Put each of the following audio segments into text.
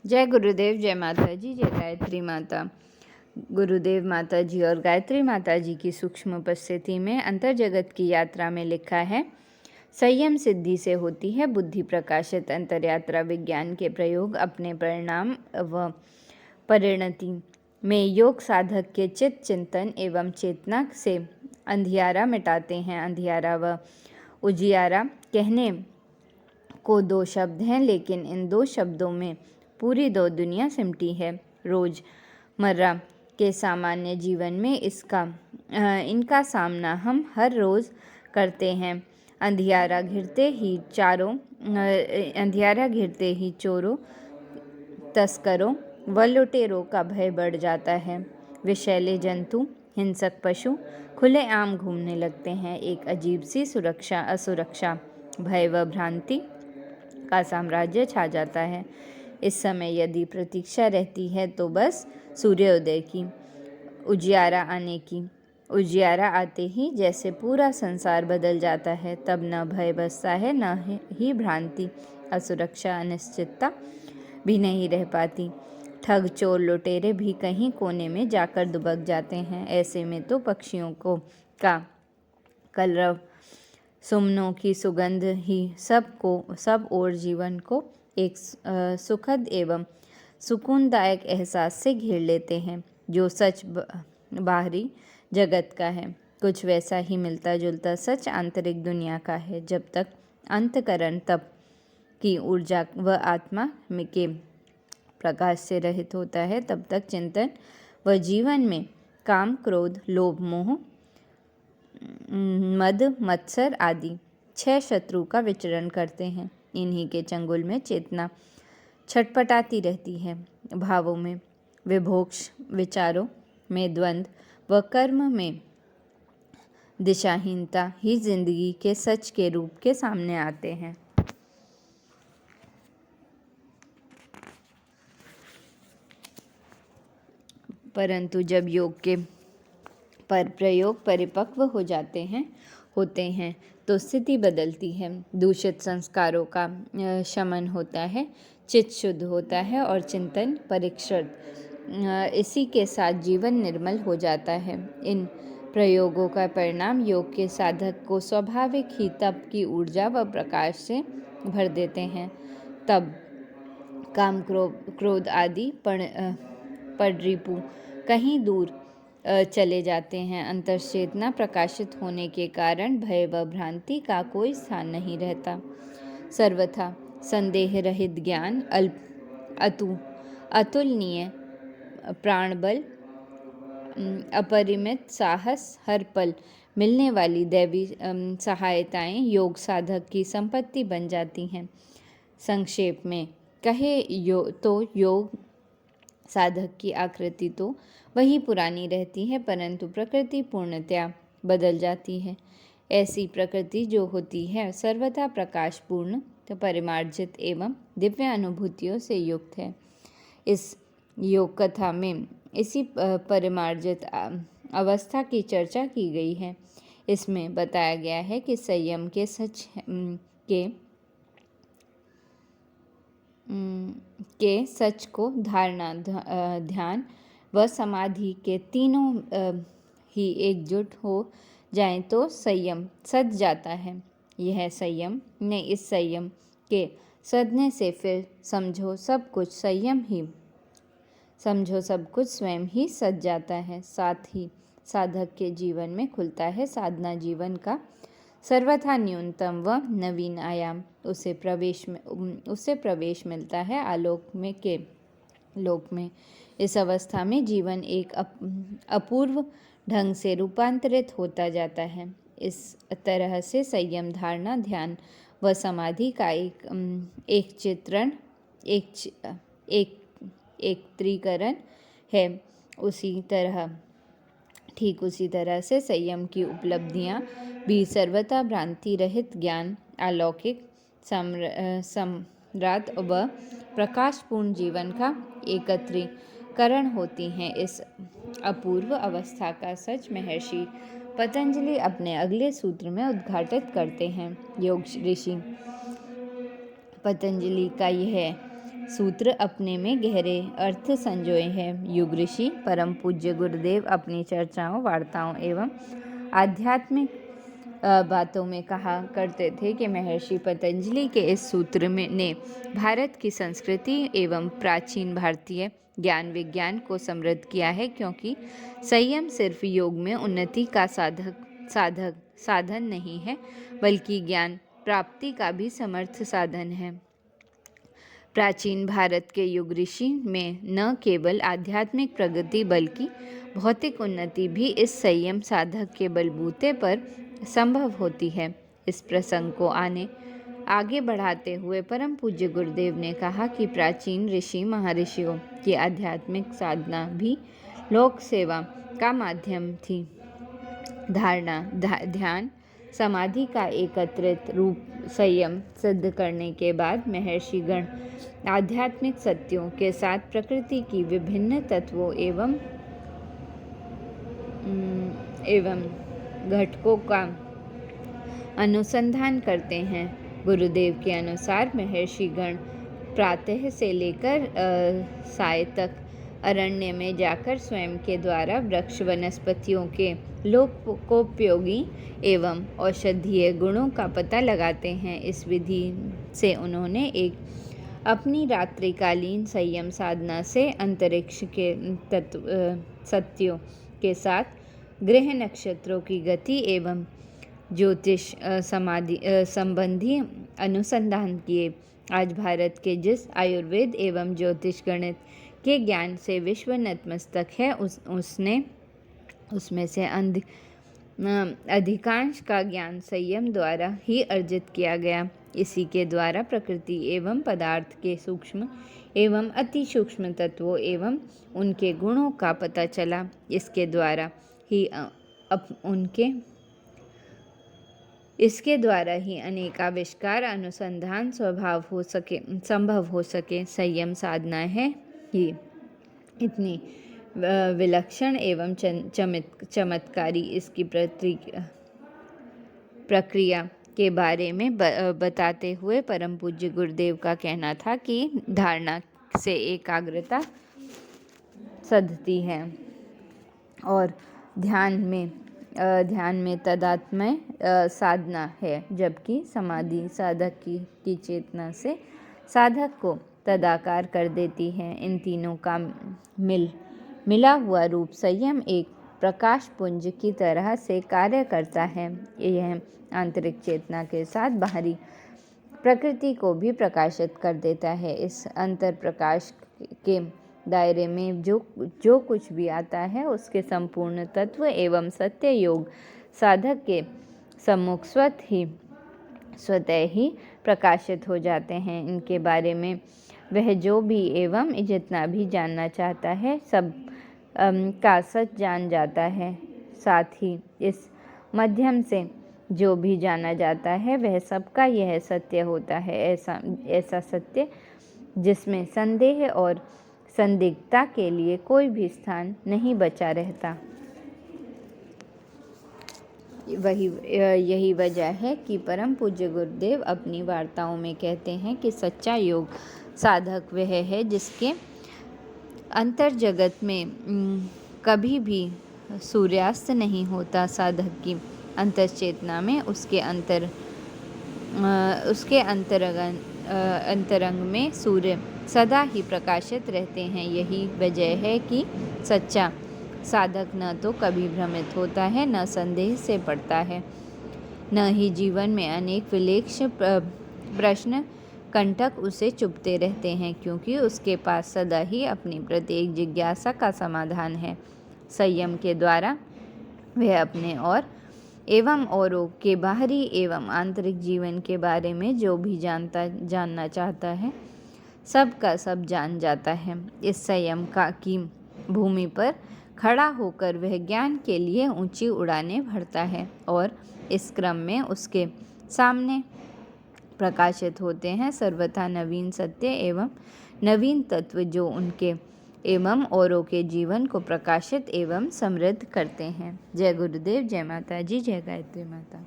जय गुरुदेव, जय माता जी, जय गायत्री माता। गुरुदेव माता जी और गायत्री माता जी की सूक्ष्म उपस्थिति में अंतर जगत की यात्रा में लिखा है, संयम सिद्धि से होती है बुद्धि प्रकाशित। अंतर यात्रा विज्ञान के प्रयोग अपने परिणाम व परिणति में योग साधक के चित्त चिंतन एवं चेतना से अंधियारा मिटाते हैं। अंधियारा व उजियारा कहने को दो शब्द हैं, लेकिन इन दो शब्दों में पूरी दो दुनिया सिमटी है। रोज़मर्रा के सामान्य जीवन में इनका सामना हम हर रोज़ करते हैं। अंधियारा घिरते ही चोरों, तस्करों व लुटेरों का भय बढ़ जाता है। विषैले जंतु, हिंसक पशु खुलेआम घूमने लगते हैं। एक अजीब सी असुरक्षा, भय व भ्रांति का साम्राज्य छा जाता है। इस समय यदि प्रतीक्षा रहती है तो बस सूर्योदय की, उजियारा आने की। उजियारा आते ही जैसे पूरा संसार बदल जाता है। तब न भय बसता है, न ही भ्रांति, असुरक्षा, अनिश्चितता भी नहीं रह पाती। ठग, चोर, लुटेरे भी कहीं कोने में जाकर दुबक जाते हैं। ऐसे में तो पक्षियों का कलरव, सुमनों की सुगंध ही सब और जीवन को एक सुखद एवं सुकूनदायक एहसास से घेर लेते हैं। जो सच बाहरी जगत का है, कुछ वैसा ही मिलता जुलता सच आंतरिक दुनिया का है। जब तक अंतःकरण तप की ऊर्जा व आत्मा के प्रकाश से रहित होता है, तब तक चिंतन व जीवन में काम, क्रोध, लोभ, मोह, मद, मत्सर आदि 6 शत्रु का विचरण करते हैं। इन्हीं के चंगुल में चेतना छटपटाती रहती है। भावों में विभोक्ष, विचारों में द्वंद्व व कर्म में दिशाहीनता ही जिंदगी के सच के रूप के सामने आते हैं। परंतु जब योग के प्रयोग परिपक्व होते हैं तो स्थिति बदलती है। दूषित संस्कारों का शमन होता है, चित्त शुद्ध होता है और चिंतन परिष्कृत। इसी के साथ जीवन निर्मल हो जाता है। इन प्रयोगों का परिणाम योग के साधक को स्वाभाविक ही तप की ऊर्जा व प्रकाश से भर देते हैं। तब काम, क्रोध आदि पडरिपु कहीं दूर चले जाते हैं। अंतर्चेतना प्रकाशित होने के कारण भय व भ्रांति का कोई स्थान नहीं रहता। सर्वथा संदेह रहित ज्ञान, अतुलनीय प्राणबल, अपरिमित साहस, हर पल मिलने वाली दैवी सहायताएं योग साधक की संपत्ति बन जाती हैं। संक्षेप में कहे तो योग साधक की आकृति तो वही पुरानी रहती है, परंतु प्रकृति पूर्णतया बदल जाती है। ऐसी प्रकृति जो होती है सर्वथा प्रकाशपूर्ण, परिमार्जित एवं दिव्य अनुभूतियों से युक्त है। इस योग कथा में इसी परिमार्जित अवस्था की चर्चा की गई है। इसमें बताया गया है कि संयम के सच को धारणा, ध्यान व समाधि के तीनों ही एकजुट हो जाएं तो संयम सध जाता है। यह संयम ने इस संयम के सधने से फिर समझो सब कुछ स्वयं ही सज जाता है। साथ ही साधक के जीवन में खुलता है साधना जीवन का सर्वथा न्यूनतम व नवीन आयाम। उसे प्रवेश मिलता है आलोक में के लोक में। इस अवस्था में जीवन एक अपूर्व ढंग से रूपांतरित होता जाता है। इस तरह से संयम, धारणा, ध्यान व समाधि का एक त्रिकरण है। ठीक उसी तरह से संयम की उपलब्धियां भी सर्वथा भ्रांति रहित ज्ञान, अलौकिक सम्राट व प्रकाशपूर्ण जीवन का एकत्रीकरण होती हैं। इस अपूर्व अवस्था का सच महर्षि पतंजलि अपने अगले सूत्र में उद्घाटित करते हैं। योग ऋषि पतंजलि का यह सूत्र अपने में गहरे अर्थ संजोए हैं। युग ऋषि परम पूज्य गुरुदेव अपनी चर्चाओं, वार्ताओं एवं आध्यात्मिक बातों में कहा करते थे कि महर्षि पतंजलि के इस सूत्र में ने भारत की संस्कृति एवं प्राचीन भारतीय ज्ञान विज्ञान को समृद्ध किया है, क्योंकि संयम सिर्फ योग में उन्नति का साधन नहीं है, बल्कि ज्ञान प्राप्ति का भी समर्थ साधन है। प्राचीन भारत के युग ऋषि में न केवल आध्यात्मिक प्रगति बल्कि भौतिक उन्नति भी इस संयम साधक के बलबूते पर संभव होती है। इस प्रसंग को आगे बढ़ाते हुए परम पूज्य गुरुदेव ने कहा कि प्राचीन ऋषि महर्षियों की आध्यात्मिक साधना भी लोक सेवा का माध्यम थी। धारणा, ध्यान, समाधि का एकत्रित रूप संयम सिद्ध करने के बाद महर्षि गण आध्यात्मिक सत्यों के साथ प्रकृति की विभिन्न तत्वों एवं घटकों का अनुसंधान करते हैं। गुरुदेव के अनुसार महर्षि गण प्रातः से लेकर साय तक अरण्य में जाकर स्वयं के द्वारा वृक्ष वनस्पतियों के लोकोपयोगी एवं औषधीय गुणों का पता लगाते हैं। इस विधि से उन्होंने अपनी रात्रिकालीन संयम साधना से अंतरिक्ष के सत्यों के साथ ग्रह नक्षत्रों की गति एवं ज्योतिष संबंधी अनुसंधान किए। आज भारत के जिस आयुर्वेद एवं ज्योतिष गणित के ज्ञान से विश्व नतमस्तक है, उसमें से अधिकांश का ज्ञान संयम द्वारा ही अर्जित किया गया। इसी के द्वारा प्रकृति एवं पदार्थ के सूक्ष्म एवं अति सूक्ष्म तत्वों एवं उनके गुणों का पता चला। इसके द्वारा ही अनेक आविष्कार अनुसंधान संभव हो सके। संयम साधना है ही इतनी विलक्षण एवं चमत्कारी। इसकी प्रक्रिया के बारे में बताते हुए परम पूज्य गुरुदेव का कहना था कि धारणा से एकाग्रता सधती है और ध्यान में तदात्म्य साधना है, जबकि समाधि साधक की चेतना से साधक को तदाकार कर देती है। इन तीनों का मिला हुआ रूप संयम एक प्रकाश पुंज की तरह से कार्य करता है। यह आंतरिक चेतना के साथ बाहरी प्रकृति को भी प्रकाशित कर देता है। इस अंतर प्रकाश के दायरे में जो कुछ भी आता है, उसके संपूर्ण तत्व एवं सत्य योग साधक के सम्मुख स्वतः ही प्रकाशित हो जाते हैं। इनके बारे में वह जो भी एवं जितना भी जानना चाहता है, सब का सच जान जाता है। साथ ही इस माध्यम से जो भी जाना जाता है, वह सबका यह सत्य होता है। ऐसा सत्य जिसमें संदेह और संदिग्धता के लिए कोई भी स्थान नहीं बचा रहता। यही वजह है कि परम पूज्य गुरुदेव अपनी वार्ताओं में कहते हैं कि सच्चा योग साधक वह है जिसके अंतर जगत में कभी भी सूर्यास्त नहीं होता। साधक की अंतर चेतना में उसके अंतरंग में सूर्य सदा ही प्रकाशित रहते हैं। यही वजह है कि सच्चा साधक न तो कभी भ्रमित होता है, न संदेह से पड़ता है, न ही जीवन में अनेक विलेक्ष प्रश्न कंटक उसे चुभते रहते हैं, क्योंकि उसके पास सदा ही अपनी प्रत्येक जिज्ञासा का समाधान है। संयम के द्वारा वह अपने और एवं औरों के बाहरी एवं आंतरिक जीवन के बारे में जो भी जानना चाहता है, सब का सब जान जाता है। इस संयम की भूमि पर खड़ा होकर वह ज्ञान के लिए ऊंची उड़ानें भरता है और इस क्रम में उसके सामने प्रकाशित होते हैं सर्वथा नवीन सत्य एवं नवीन तत्व, जो उनके एवं औरों के जीवन को प्रकाशित एवं समृद्ध करते हैं। जय गुरुदेव, जय माता जी, जय गायत्री माता।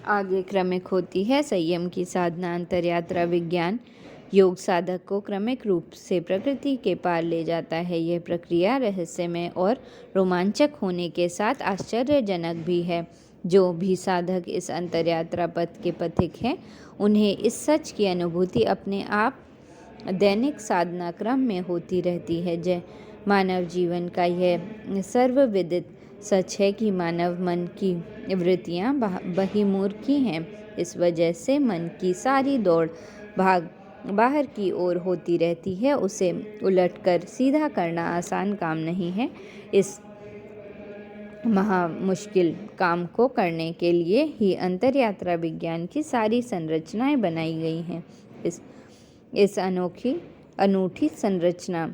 आगे क्रमिक होती है। संयम की साधना अंतर्यात्रा विज्ञान योग साधक को क्रमिक रूप से प्रकृति के पार ले जाता है। यह प्रक्रिया रहस्यमय और रोमांचक होने के साथ आश्चर्यजनक भी है। जो भी साधक इस अंतर्यात्रा पथ के पथिक हैं, उन्हें इस सच की अनुभूति अपने आप दैनिक साधना क्रम में होती रहती है। जय मानव जीवन का यह सर्वविदित सच है कि मानव मन की वृत्तियाँ बहिर्मुखी हैं। इस वजह से मन की सारी दौड़ भाग बाहर की ओर होती रहती है। उसे उलटकर सीधा करना आसान काम नहीं है। इस महा मुश्किल काम को करने के लिए ही अंतर्यात्रा विज्ञान की सारी संरचनाएं बनाई गई हैं। इस अनूठी संरचना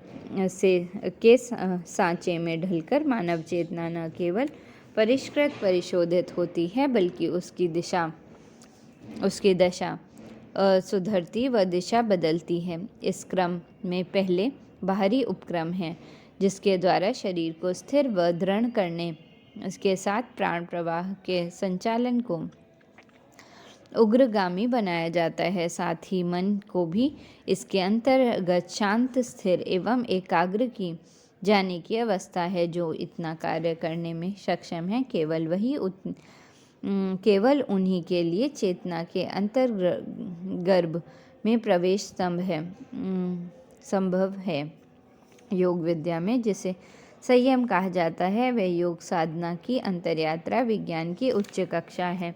के सांचे में ढलकर मानव चेतना न केवल परिष्कृत परिशोधित होती है, बल्कि उसकी दशा सुधरती व दिशा बदलती है। इस क्रम में पहले बाहरी उपक्रम है, जिसके द्वारा शरीर को स्थिर व दृढ़ करने इसके साथ प्राण प्रवाह के संचालन को उग्रगामी बनाया जाता है। साथ ही मन को भी इसके अंतर्गत शांत, स्थिर एवं एकाग्र की जाने की अवस्था है। जो इतना कार्य करने में सक्षम है, केवल उन्हीं के लिए चेतना के अंतर्गर्भ में प्रवेश संभव है। योग विद्या में जिसे संयम कहा जाता है, वह योग साधना की अंतर्यात्रा विज्ञान की उच्च कक्षा है।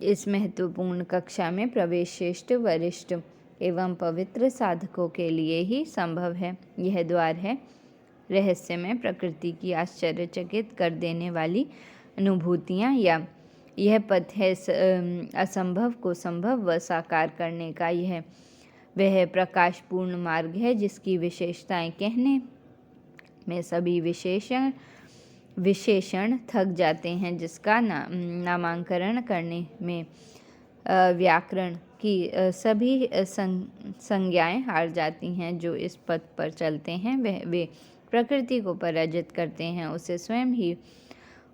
इस महत्वपूर्ण कक्षा में प्रवेश श्रेष्ठ, वरिष्ठ एवं पवित्र साधकों के लिए ही संभव है। यह द्वार है रहस्यमय प्रकृति की आश्चर्यचकित कर देने वाली अनुभूतियाँ, या यह पथ है असंभव को संभव व साकार करने का। यह वह प्रकाशपूर्ण मार्ग है जिसकी विशेषताएं कहने में सभी विशेषण थक जाते हैं, जिसका नामांकन करने में व्याकरण की सभी संज्ञाएं हार जाती हैं। जो इस पथ पर चलते हैं, वे प्रकृति को पराजित करते हैं,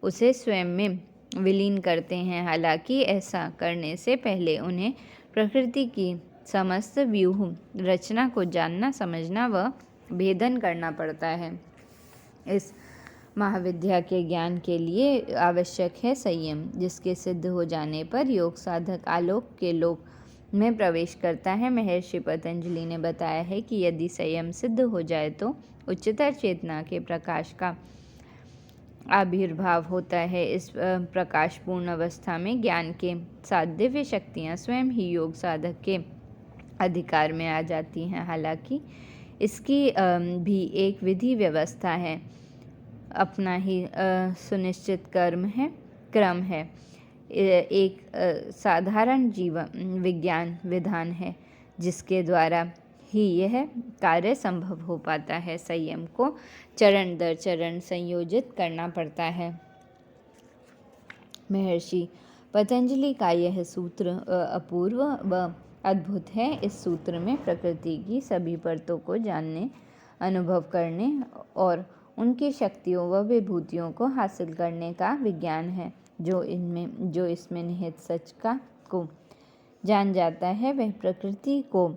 उसे स्वयं में विलीन करते हैं। हालांकि ऐसा करने से पहले उन्हें प्रकृति की समस्त व्यूह रचना को जानना, समझना व भेदन करना पड़ता है। इस महाविद्या के ज्ञान के लिए आवश्यक है संयम, जिसके सिद्ध हो जाने पर योग साधक आलोक के लोक में प्रवेश करता है। महर्षि पतंजलि ने बताया है कि यदि संयम सिद्ध हो जाए तो उच्चतर चेतना के प्रकाश का आविर्भाव होता है। इस प्रकाशपूर्ण अवस्था में ज्ञान के साथ दिव्य शक्तियाँ स्वयं ही योग साधक के अधिकार में आ जाती हैं। हालांकि इसकी भी एक विधि व्यवस्था है, अपना ही सुनिश्चित क्रम है। एक साधारण जीवन विज्ञान विधान है, जिसके द्वारा ही यह कार्य संभव हो पाता है। संयम को चरण दर चरण संयोजित करना पड़ता है। महर्षि पतंजलि का यह सूत्र अपूर्व व अद्भुत है। इस सूत्र में प्रकृति की सभी परतों को जानने, अनुभव करने और उनकी शक्तियों व विभूतियों को हासिल करने का विज्ञान है। जो इसमें निहित सच को जान जाता है, वह प्रकृति को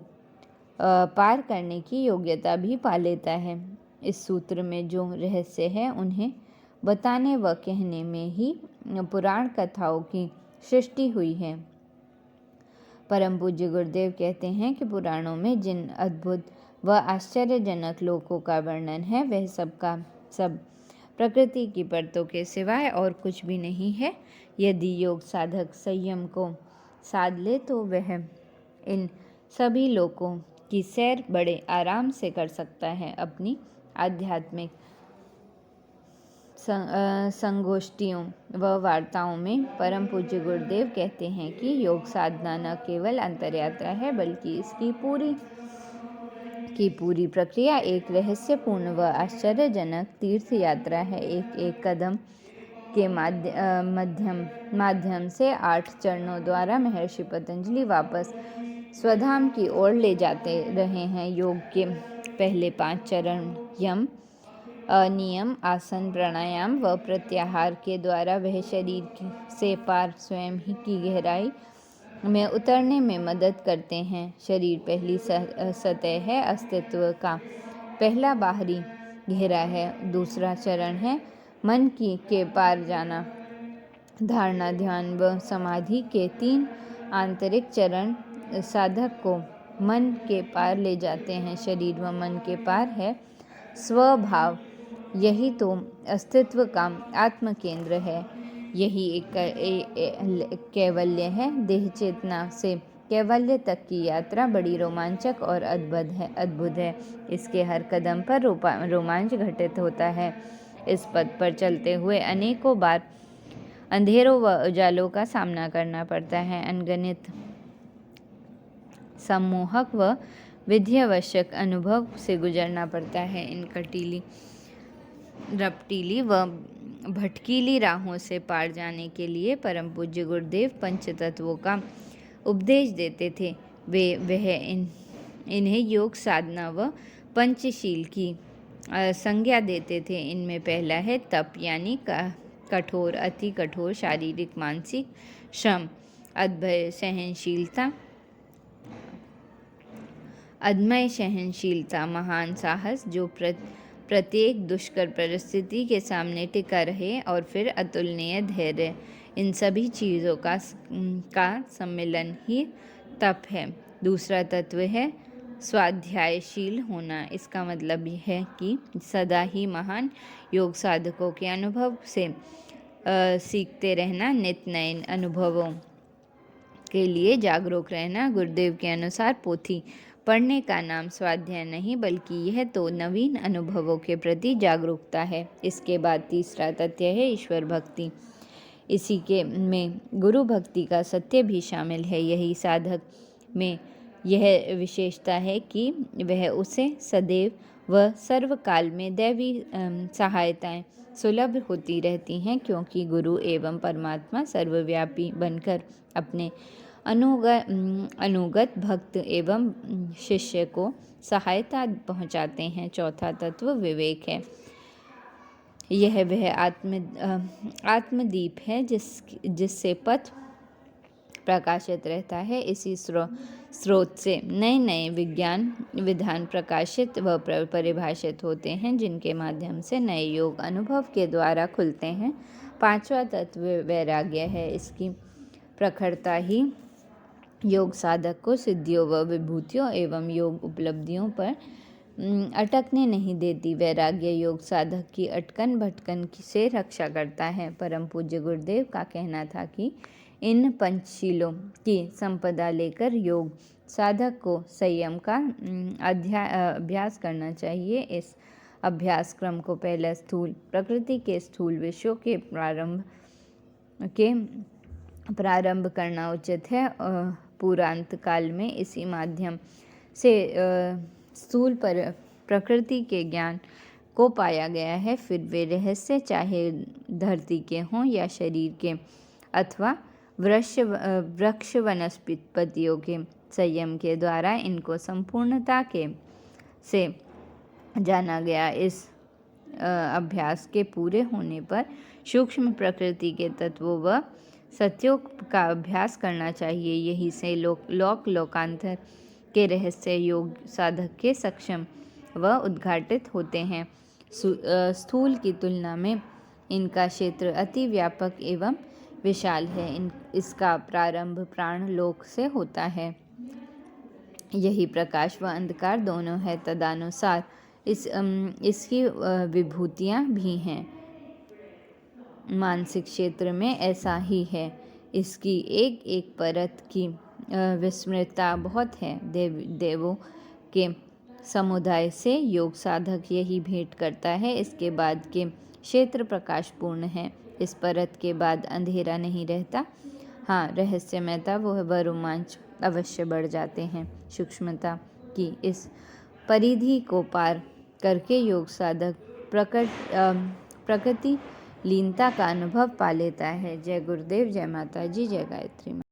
पार करने की योग्यता भी पा लेता है। इस सूत्र में जो रहस्य है, उन्हें बताने व कहने में ही पुराण कथाओं की सृष्टि हुई है। परम पूज्य गुरुदेव कहते हैं कि पुराणों में जिन अद्भुत व आश्चर्यजनक लोकों का वर्णन है, वह सब प्रकृति की परतों के सिवाय और कुछ भी नहीं है। यदि योग साधक संयम को साध ले तो वह इन सभी लोकों की सैर बड़े आराम से कर सकता है। अपनी आध्यात्मिक संगोष्ठियों व वार्ताओं में परम पूज्य गुरुदेव कहते हैं कि योग साधना न केवल अंतर्यात्रा है, बल्कि इसकी पूरी प्रक्रिया एक रहस्यपूर्ण व आश्चर्यजनक तीर्थ यात्रा है। एक कदम के माध्यम से 8 चरणों द्वारा महर्षि पतंजलि वापस स्वधाम की ओर ले जाते रहे हैं। योग के पहले 5 चरण यम, अनियम आसन, प्राणायाम व प्रत्याहार के द्वारा वह शरीर से पार स्वयं ही की गहराई में उतरने में मदद करते हैं। शरीर पहली सतह है अस्तित्व का, पहला बाहरी घेरा है। दूसरा चरण है मन के पार जाना। धारणा, ध्यान व समाधि के 3 आंतरिक चरण साधक को मन के पार ले जाते हैं। शरीर व मन के पार है स्वभाव, यही तो अस्तित्व का आत्म केंद्र है। यही एक कैवल्य है। देह चेतना से कैवल्य तक की यात्रा बड़ी रोमांचक और अद्भुत है। इसके हर कदम पर रोमांच घटित होता है। इस पथ पर चलते हुए अनेकों बार अंधेरों व उजालों का सामना करना पड़ता है। अनगिनत सम्मोहक व विध्यवश्यक अनुभव से गुजरना पड़ता है। इन रपटीली व भटकीली राहों से पार जाने के लिए परम पूज्य गुरुदेव पंचतत्वों का उपदेश देते थे। वह इन्हें योग साधना व पंचशील की संज्ञा देते थे। इनमें पहला है तप, यानी कठोर, अति कठोर शारीरिक मानसिक श्रम, अदम्य सहनशीलता, महान साहस जो प्रत्येक दुष्कर परिस्थिति के सामने टिका रहे, और फिर अतुलनीय धैर्य। इन सभी चीज़ों का सम्मिलन ही तप है। दूसरा तत्व है स्वाध्यायशील होना। इसका मतलब है कि सदा ही महान योग साधकों के अनुभव से सीखते रहना, नित्य नए अनुभवों के लिए जागरूक रहना। गुरुदेव के अनुसार पोथी पढ़ने का नाम स्वाध्याय नहीं, बल्कि यह तो नवीन अनुभवों के प्रति जागरूकता है। इसके बाद तीसरा तथ्य है ईश्वर भक्ति। इसी के में गुरु भक्ति का सत्य भी शामिल है। यही साधक में यह विशेषता है कि वह उसे सदैव व सर्वकाल में दैवी सहायताएं सुलभ होती रहती हैं, क्योंकि गुरु एवं परमात्मा सर्वव्यापी बनकर अपने अनुगत भक्त एवं शिष्य को सहायता पहुंचाते हैं। चौथा तत्व विवेक है। यह वह आत्मदीप है जिससे पथ प्रकाशित रहता है। इसी स्रोत से नए नए विज्ञान विधान प्रकाशित व परिभाषित होते हैं, जिनके माध्यम से नए योग अनुभव के द्वारा खुलते हैं। पांचवा तत्व वैराग्य है। इसकी प्रखरता ही योग साधक को सिद्धियों व विभूतियों एवं योग उपलब्धियों पर अटकने नहीं देती। वैराग्य योग साधक की अटकन भटकन से रक्षा करता है। परम पूज्य गुरुदेव का कहना था कि इन पंचशीलों की संपदा लेकर योग साधक को संयम का अभ्यास करना चाहिए। इस अभ्यास क्रम को पहले स्थूल प्रकृति के स्थूल विषयों के प्रारंभ करना उचित है। पूर्वांत काल में इसी माध्यम से स्थूल प्रकृति के ज्ञान को पाया गया है। फिर वे रहस्य चाहे धरती के हों या शरीर के अथवा वृक्ष वनस्पतियों के, संयम के द्वारा इनको संपूर्णता से जाना गया। इस अभ्यास के पूरे होने पर सूक्ष्म प्रकृति के तत्वों व सत्यों का अभ्यास करना चाहिए। यही से लोकांतर के रहस्य योग साधक के सक्षम व उद्घाटित होते हैं। स्थूल की तुलना में इनका क्षेत्र अति व्यापक एवं विशाल है। इसका प्रारंभ प्राण लोक से होता है। यही प्रकाश व अंधकार दोनों है। तदनुसार इसकी विभूतियाँ भी हैं। मानसिक क्षेत्र में ऐसा ही है। इसकी एक एक परत की विस्मृतता बहुत है। देवों के समुदाय से योग साधक यही भेंट करता है। इसके बाद के क्षेत्र प्रकाशपूर्ण है। इस परत के बाद अंधेरा नहीं रहता। हाँ, रहस्यमयता व रोमांच अवश्य बढ़ जाते हैं। सूक्ष्मता की इस परिधि को पार करके योग साधक प्रकृति लीनता का अनुभव पा लेता है। जय गुरुदेव, जय माता जी, जय गायत्री।